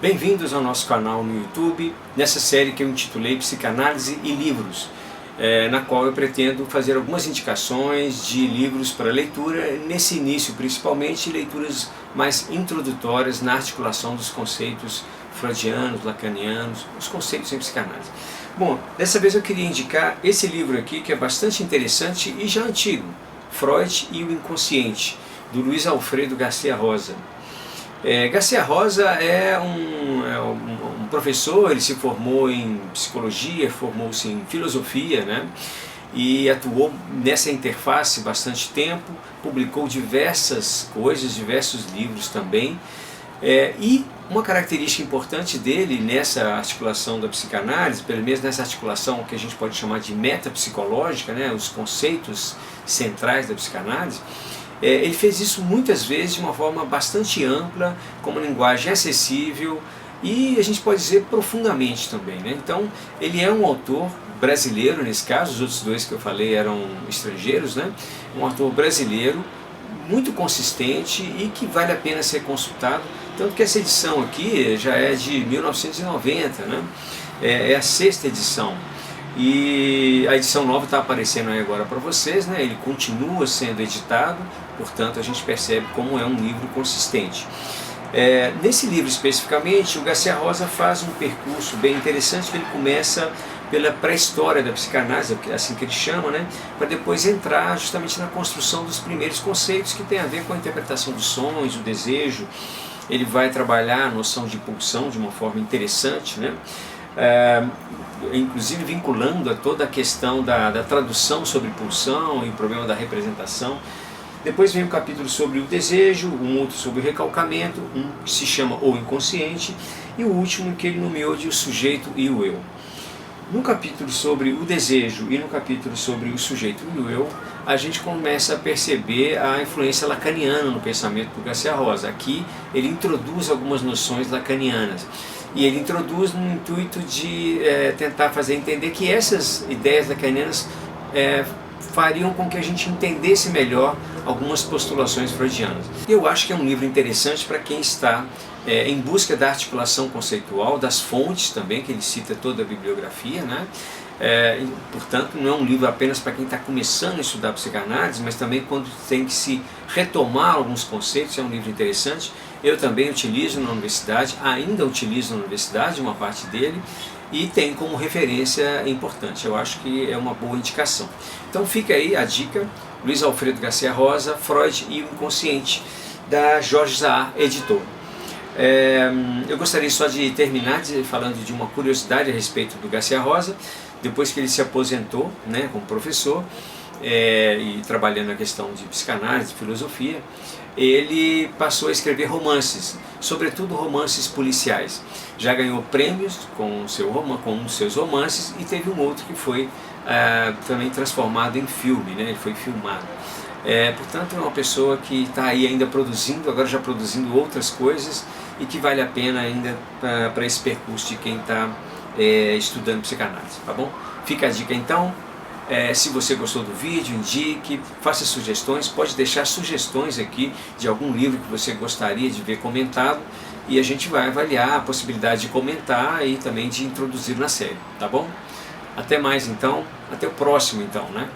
Bem-vindos ao nosso canal no YouTube, nessa série que eu intitulei Psicanálise e Livros, na qual eu pretendo fazer algumas indicações de livros para leitura, nesse início principalmente leituras mais introdutórias na articulação dos conceitos freudianos, lacanianos, os conceitos em psicanálise. Bom, dessa vez eu queria indicar esse livro aqui que é bastante interessante e já antigo, Freud e o Inconsciente, do Luiz Alfredo Garcia Rosa. Garcia Rosa é um professor, ele se formou em psicologia, formou-se em filosofia, né? E atuou nessa interface bastante tempo, publicou diversas coisas, diversos livros também. E uma característica importante dele nessa articulação da psicanálise, pelo menos nessa articulação que a gente pode chamar de metapsicológica, né? Os conceitos centrais da psicanálise, ele fez isso muitas vezes de uma forma bastante ampla, com uma linguagem acessível e a gente pode dizer profundamente também, né? Então ele é um autor brasileiro nesse caso, os outros dois que eu falei eram estrangeiros, né? Um autor brasileiro muito consistente e que vale a pena ser consultado, tanto que essa edição aqui já é de 1990, né? É a 6ª edição. E a edição nova está aparecendo aí agora para vocês, né? Ele continua sendo editado, portanto a gente percebe como é um livro consistente. Nesse livro especificamente, o Garcia Rosa faz um percurso bem interessante, que ele começa pela pré-história da psicanálise, assim que ele chama, né? Para depois entrar justamente na construção dos primeiros conceitos que tem a ver com a interpretação dos sonhos, o desejo. Ele vai trabalhar a noção de pulsão de uma forma interessante, né? Inclusive vinculando a toda a questão da tradução sobre pulsão e o problema da representação. Depois vem um capítulo sobre o desejo, um outro sobre o recalcamento, um que se chama O Inconsciente, e o último que ele nomeou de O Sujeito e o Eu. No capítulo sobre o desejo e no capítulo sobre o sujeito e o eu, a gente começa a perceber a influência lacaniana no pensamento do Garcia Rosa. Aqui ele introduz algumas noções lacanianas. E ele introduz no intuito de tentar fazer entender que essas ideias lacanianas fariam com que a gente entendesse melhor algumas postulações freudianas. Eu acho que é um livro interessante para quem está em busca da articulação conceitual, das fontes também, que ele cita toda a bibliografia, né? Portanto, não é um livro apenas para quem está começando a estudar psicanálise, mas também quando tem que se retomar alguns conceitos, é um livro interessante. Eu também utilizo na universidade, ainda utilizo na universidade uma parte dele, e tem como referência importante. Eu acho que é uma boa indicação. Então fica aí a dica, Luiz Alfredo Garcia Rosa, Freud e o Inconsciente, da Jorge Zahar, editor. Eu gostaria só de terminar falando de uma curiosidade a respeito do Garcia Rosa. Depois que ele se aposentou, né, como professor e trabalhando na questão de psicanálise, de filosofia, ele passou a escrever romances, sobretudo romances policiais. Já ganhou prêmios com um dos seus romances e teve um outro que foi também transformado em filme, né, ele foi filmado. Portanto, é uma pessoa que está aí ainda produzindo, agora já produzindo outras coisas e que vale a pena ainda para esse percurso de quem está estudando psicanálise, tá bom? Fica a dica então. Se você gostou do vídeo, indique, faça sugestões, pode deixar sugestões aqui de algum livro que você gostaria de ver comentado e a gente vai avaliar a possibilidade de comentar e também de introduzir na série, tá bom? Até mais então, até o próximo então, né?